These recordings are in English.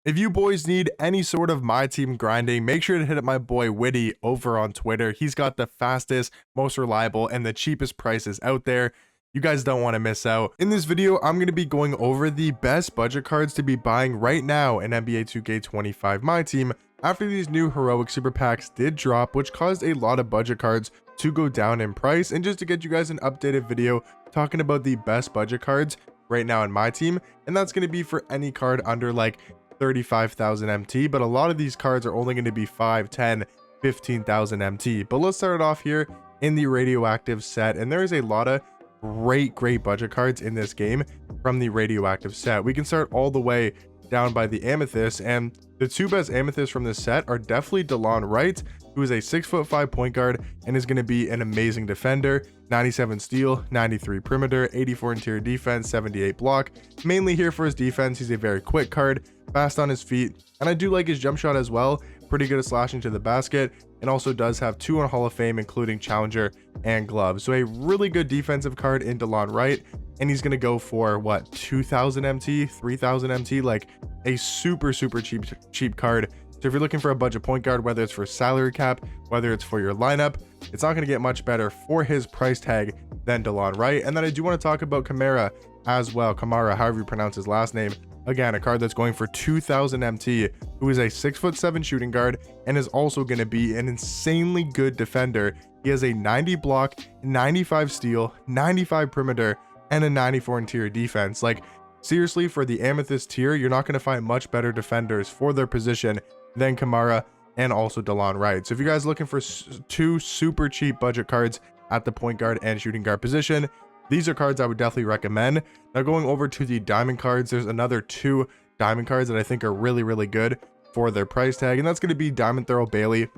If you boys need any sort of my team grinding, make sure to hit up my boy Witty over on Twitter. He's got the fastest, most reliable, and the cheapest prices out there. You guys don't want to miss out. In this video, I'm going to be going over the best budget cards to be buying right now in NBA 2K25 My Team after these new heroic super packs did drop, which caused a lot of budget cards to go down in price. And just to get you guys an updated video talking about the best budget cards right now in My Team, and that's going to be for any card under like 35,000 MT, but a lot of these cards are only going to be 5, 10, 15,000 MT. But let's start it off here in the Radioactive set, and there is a lot of great budget cards in this game from the Radioactive set. We can start all the way down by the Amethyst, and the two best Amethysts from this set are definitely DeLon Wright, who is a 6'5" point guard and is going to be an amazing defender. 97 steal, 93 perimeter, 84 interior defense, 78 block. Mainly here for his defense. He's a very quick card, fast on his feet, and I do like his jump shot as well. Pretty good at slashing to the basket, and also does have 2 on Hall of Fame, including Challenger and Glove. So a really good defensive card in DeLon Wright, and he's going to go for what, 2,000 MT, 3,000 MT, like a super cheap card. So if you're looking for a budget point guard, whether it's for salary cap, whether it's for your lineup, it's not going to get much better for his price tag than DeLon Wright. And then I do want to talk about Kamara as well. Kamara, however you pronounce his last name. Again, a card that's going for 2,000 MT, who is a 6'7" shooting guard and is also going to be an insanely good defender. He has a 90 block, 95 steal, 95 perimeter, and a 94 interior defense. Like, seriously, for the Amethyst tier, you're not going to find much better defenders for their position than Kamara and also DeLon Wright. So if you guys are looking for two super cheap budget cards at the point guard and shooting guard position, these are cards I would definitely recommend. Now going over to the diamond cards, there's another 2 diamond cards that I think are really good for their price tag, and that's going to be Diamond Thurl Bailey.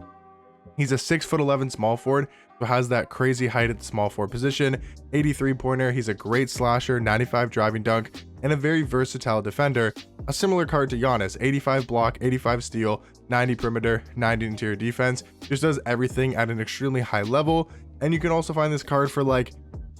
He's a 6'11" small forward, who has that crazy height at the small forward position, 83 pointer. He's a great slasher, 95 driving dunk, and a very versatile defender. A similar card to Giannis, 85 block, 85 steal, 90 perimeter, 90 interior defense. Just does everything at an extremely high level. And you can also find this card for like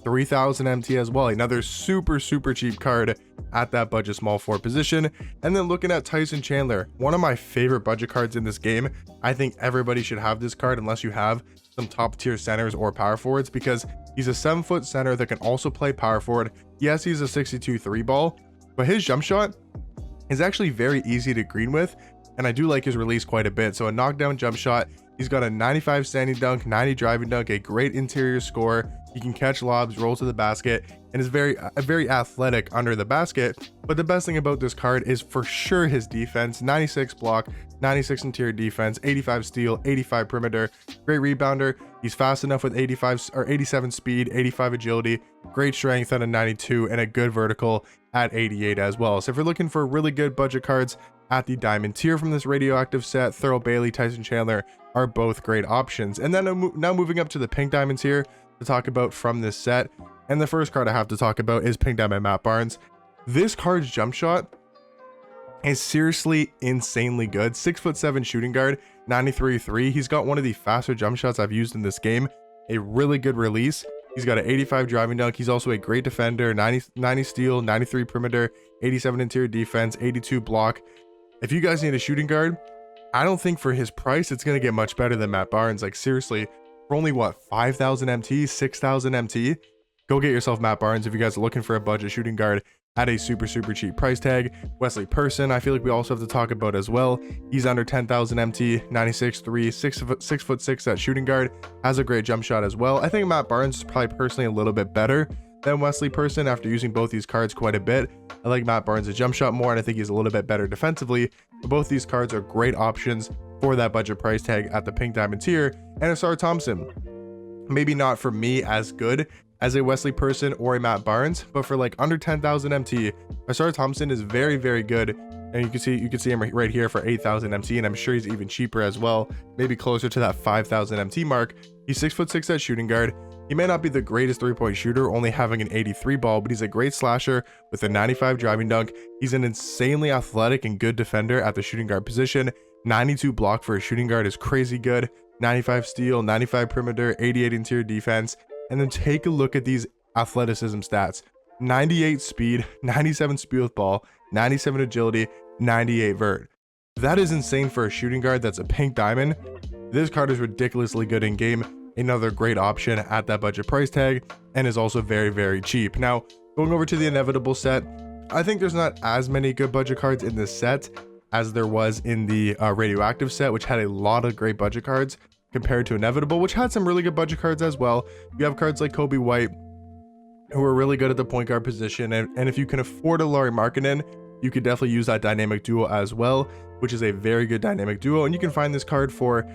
3,000 MT as well. Another super cheap card at that budget small forward position. And then looking at Tyson Chandler, one of my favorite budget cards in this game. I think everybody should have this card unless you have some top tier centers or power forwards, because he's a 7-foot center that can also play power forward. Yes, he's a 62 3 ball, but his jump shot is actually very easy to green with, and I do like his release quite a bit. So a knockdown jump shot. He's got a 95 standing dunk, 90 driving dunk, a great interior score. He can catch lobs, roll to the basket, and is very athletic under the basket. But the best thing about this card is for sure his defense. 96 block, 96 interior defense, 85 steal, 85 perimeter, great rebounder. He's fast enough with 85 or 87 speed, 85 agility, great strength at a 92, and a good vertical at 88 as well. So if you're looking for really good budget cards at the diamond tier from this Radioactive set, Thurl Bailey, Tyson Chandler are both great options. And then now moving up to the pink diamond tier to talk about from this set, and the first card I have to talk about is Pink Diamond Matt Barnes. This card's jump shot is seriously insanely good. 6'7" shooting guard, 93 3. He's got one of the faster jump shots I've used in this game, a really good release. He's got an 85 driving dunk. He's also a great defender, 90 steal, 93 perimeter, 87 interior defense, 82 block. If you guys need a shooting guard, I don't think for his price it's going to get much better than Matt Barnes. Like, seriously, for only what, 5,000 MT, 6,000 MT, go get yourself Matt Barnes if you guys are looking for a budget shooting guard at a super cheap price tag. Wesley Person, I feel like we also have to talk about as well. He's under 10,000 MT, 96 3, 6'6" at shooting guard, has a great jump shot as well. I think Matt Barnes is probably personally a little bit better than Wesley Person after using both these cards quite a bit. I like Matt Barnes' jump shot more, and I think he's a little bit better defensively. But both these cards are great options for that budget price tag at the pink diamond tier. And Asar Thompson, maybe not for me as good as a Wesley Person or a Matt Barnes, but for like under 10,000 MT, Asar Thompson is very good. And you can see him right here for 8,000 MT, and I'm sure he's even cheaper as well, maybe closer to that 5,000 MT mark. He's 6'6" at shooting guard. He may not be the greatest 3-point shooter, only having an 83 ball, but he's a great slasher with a 95 driving dunk. He's an insanely athletic and good defender at the shooting guard position. 92 block for a shooting guard is crazy good. 95 steal, 95 perimeter, 88 interior defense. And then take a look at these athleticism stats. 98 speed, 97 speed with ball, 97 agility, 98 vert. That is insane for a shooting guard that's a pink diamond. This card is ridiculously good in game. Another great option at that budget price tag, and is also very, very cheap. Now, going over to the inevitable set, I think there's not as many good budget cards in this set as there was in the Radioactive set, which had a lot of great budget cards compared to Inevitable, which had some really good budget cards as well. You have cards like Kobe White, who are really good at the point guard position, and if you can afford a Lauri Markkanen, you could definitely use that dynamic duo as well, which is a very good dynamic duo, and you can find this card for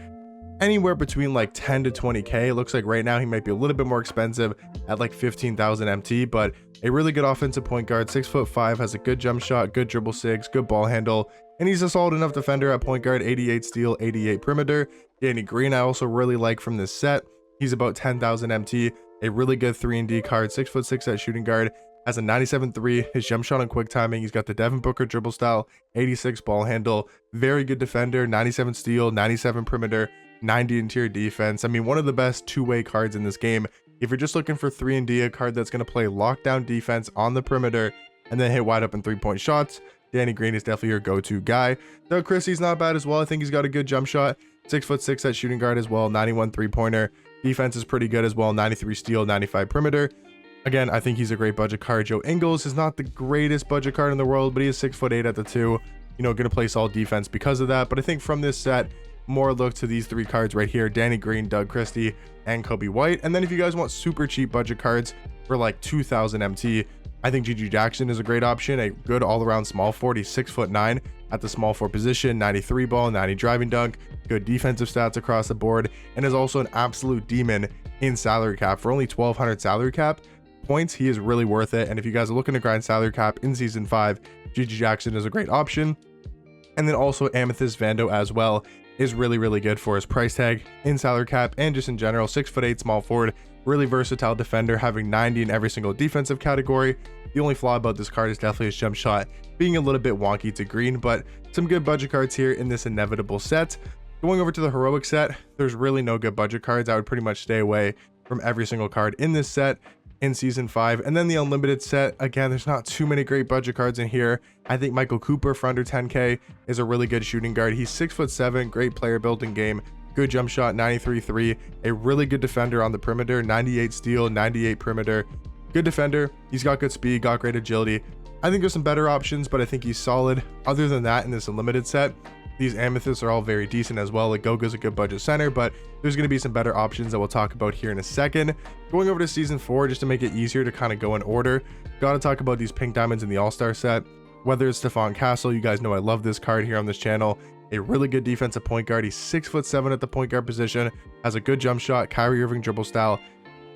anywhere between like 10 to 20k. It looks like right now he might be a little bit more expensive at like 15,000 MT, but a really good offensive point guard, 6'5", has a good jump shot, good dribble sigs, good ball handle, and he's a solid enough defender at point guard, 88 steal, 88 perimeter. Danny Green I also really like from this set. He's about 10,000 MT, a really good 3-and-D card, 6'6" at shooting guard, has a 97.3, his jump shot and quick timing. He's got the Devin Booker dribble style, 86 ball handle, very good defender, 97 steal, 97 perimeter, 90 interior defense. I mean, one of the best two-way cards in this game. If you're just looking for 3-and-D, a card that's going to play lockdown defense on the perimeter and then hit wide open 3-point shots, Danny Green is definitely your go-to guy. Doug Christie's not bad as well. I think he's got a good jump shot, 6'6" at shooting guard as well, 91 3-pointer. Defense is pretty good as well, 93 steal, 95 perimeter. Again, I think he's a great budget card. Joe Ingles is not the greatest budget card in the world, but he is 6'8" at the 2. You know, going to play solid defense because of that. But I think from this set, more look to these three cards right here: Danny Green, Doug Christie, and Kobe White. And then if you guys want super cheap budget cards for like 2,000 MT, I think GG Jackson is a great option. A good all-around small forward. He's 6'9" at the small forward position, 93 ball, 90 driving dunk, good defensive stats across the board, and is also an absolute demon in salary cap. For only 1,200 salary cap points, he is really worth it. And if you guys are looking to grind salary cap in season 5, GG Jackson is a great option. And then also Amethyst Vando as well is really, really good for his price tag in salary cap and just in general. 6'8" small forward, really versatile defender, having 90 in every single defensive category. The only flaw about this card is definitely his jump shot being a little bit wonky to green, but some good budget cards here in this inevitable set. Going over to the heroic set, there's really no good budget cards. I would pretty much stay away from every single card in this set in season 5. And then the unlimited set, again, there's not too many great budget cards in here. I think Michael Cooper for under 10k is a really good shooting guard. He's 6'7", great player building game, good jump shot, 93.3, a really good defender on the perimeter, 98 steal, 98 perimeter, good defender. He's got good speed, got great agility. I think there's some better options, but I think he's solid. Other than that, in this unlimited set, these amethysts are all very decent as well. Like Goga's a good budget center, but there's going to be some better options that we'll talk about here in a second. Going over to season 4, just to make it easier to kind of go in order, got to talk about these pink diamonds in the all-star set. Whether it's Stephon Castle, you guys know I love this card here on this channel. A really good defensive point guard. He's 6'7" at the point guard position, has a good jump shot, Kyrie Irving dribble style.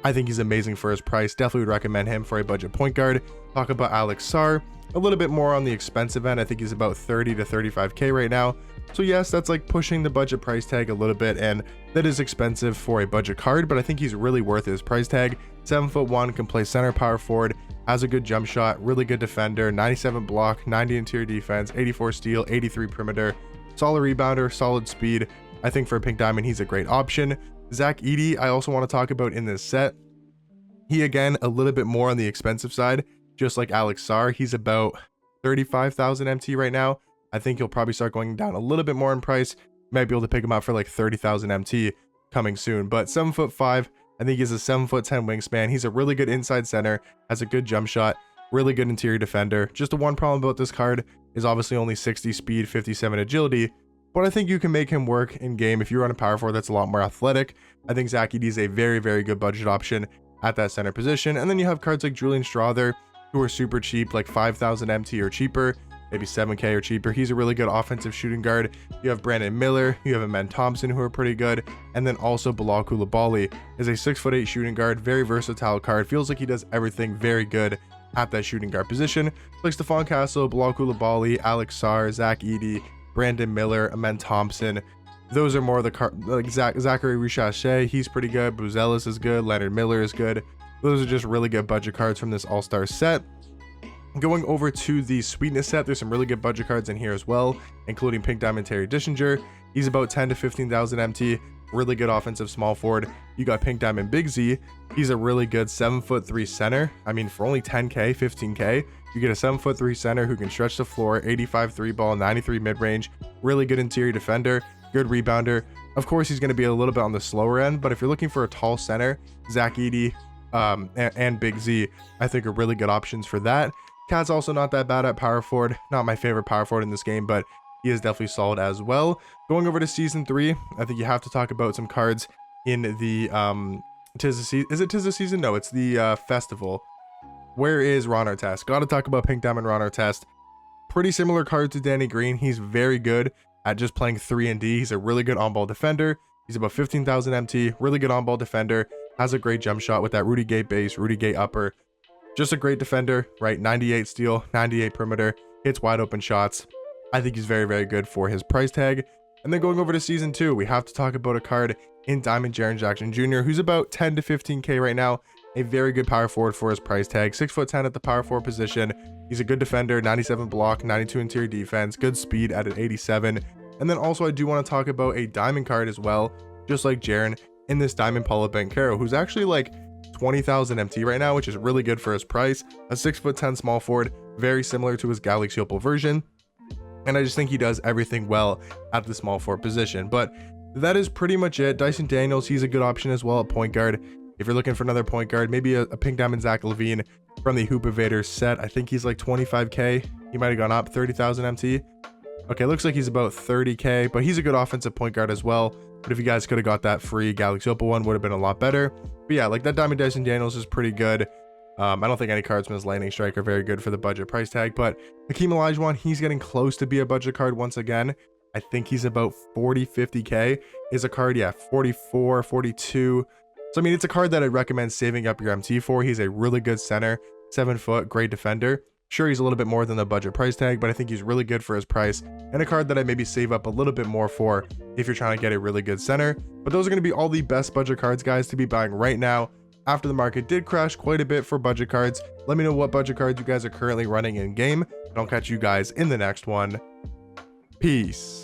I think he's amazing for his price. Definitely would recommend him for a budget point guard. Talk about Alex Sarr, a little bit more on the expensive end. I think he's about 30 to 35k right now. So yes, that's like pushing the budget price tag a little bit, and that is expensive for a budget card, but I think he's really worth his price tag. 7'1", can play center, power forward, has a good jump shot, really good defender, 97 block, 90 interior defense, 84 steal, 83 perimeter, solid rebounder, solid speed. I think for a pink diamond, he's a great option. Zach Edey, I also want to talk about in this set. He, again, a little bit more on the expensive side, just like Alex Sarr. He's about 35,000 MT right now. I think he'll probably start going down a little bit more in price. Might be able to pick him up for like 30,000 MT coming soon. But 7'5", I think he's a 7'10" wingspan. He's a really good inside center, has a good jump shot, really good interior defender. Just the one problem about this card is obviously only 60 speed, 57 agility. But I think you can make him work in game if you run a power forward that's a lot more athletic. I think Zach Edey is a very, very good budget option at that center position. And then you have cards like Julian Strawther, who are super cheap, like 5,000 MT or cheaper, maybe 7k or cheaper. He's a really good offensive shooting guard. You have Brandon Miller, you have Amen Thompson, who are pretty good, and then also Bilal Coulibaly is a 6'8" shooting guard, very versatile card. Feels like he does everything very good at that shooting guard position. Like Stephon Castle, Bilal Coulibaly, Alex Sarr, Zach Edey, Brandon Miller, Amen Thompson. Those are more of the like Zachary Richache, he's pretty good. Buzelis is good. Leonard Miller is good. Those are just really good budget cards from this all-star set. Going over to the sweetness set, there's some really good budget cards in here as well, including Pink Diamond Terry Dishinger. He's about 10 to 15,000 MT. really good offensive small forward. You got Pink Diamond Big Z. He's a really good 7'3" center. I mean, for only 10k, 15k, you get a 7'3" center who can stretch the floor, 85 3 ball, 93 mid-range, really good interior defender, good rebounder. Of course, he's going to be a little bit on the slower end, but if you're looking for a tall center, Zach Edey and Big Z, I think are really good options for that. Cat's also not that bad at power forward. Not my favorite power forward in this game, but he is definitely solid as well. Going over to season 3, I think you have to talk about some cards in the is it Tis the Season? No, it's the festival. Where is Ron Artest? Gotta talk about Pink Diamond Ron Artest. Pretty similar card to Danny Green. He's very good at just playing 3 and D. He's a really good on-ball defender. He's about 15,000 MT, really good on-ball defender, has a great jump shot with that Rudy Gay base, Rudy Gay upper. Just a great defender, right? 98 steal, 98 perimeter, hits wide open shots. I think he's very, very good for his price tag. And then going over to season 2, we have to talk about a card in Diamond Jaren Jackson Jr., who's about 10 to 15k right now. A very good power forward for his price tag, 6'10" at the power forward position. He's a good defender, 97 block, 92 interior defense, good speed at an 87. And then also I do want to talk about a diamond card as well, just like Jaren, in this Diamond Paulo Banchero, who's actually like 20,000 MT right now, which is really good for his price. A 6'10" small forward, very similar to his Galaxy Opal version. And I just think he does everything well at the small forward position. But that is pretty much it. Dyson Daniels, he's a good option as well at point guard. If you're looking for another point guard, maybe a Pink Diamond Zach LaVine from the Hoop Invaders set. I think he's like 25k. He might have gone up 30,000 MT. Okay, looks like he's about 30k, but he's a good offensive point guard as well. But if you guys could have got that free Galaxy Opal one, would have been a lot better. But yeah, like that Diamond Dyson Daniels is pretty good. I don't think any cards from his Lightning Strike are very good for the budget price tag, but Hakeem Olajuwon, he's getting close to be a budget card once again. I think he's about 40, 50k is a card. Yeah, 44, 42. So, I mean, it's a card that I'd recommend saving up your MT for. He's a really good center, 7 foot, great defender. Sure, he's a little bit more than the budget price tag, but I think he's really good for his price, and a card that I maybe save up a little bit more for if you're trying to get a really good center. But those are going to be all the best budget cards, guys, to be buying right now. After the market did crash quite a bit for budget cards, let me know what budget cards you guys are currently running in game, and I'll catch you guys in the next one. Peace.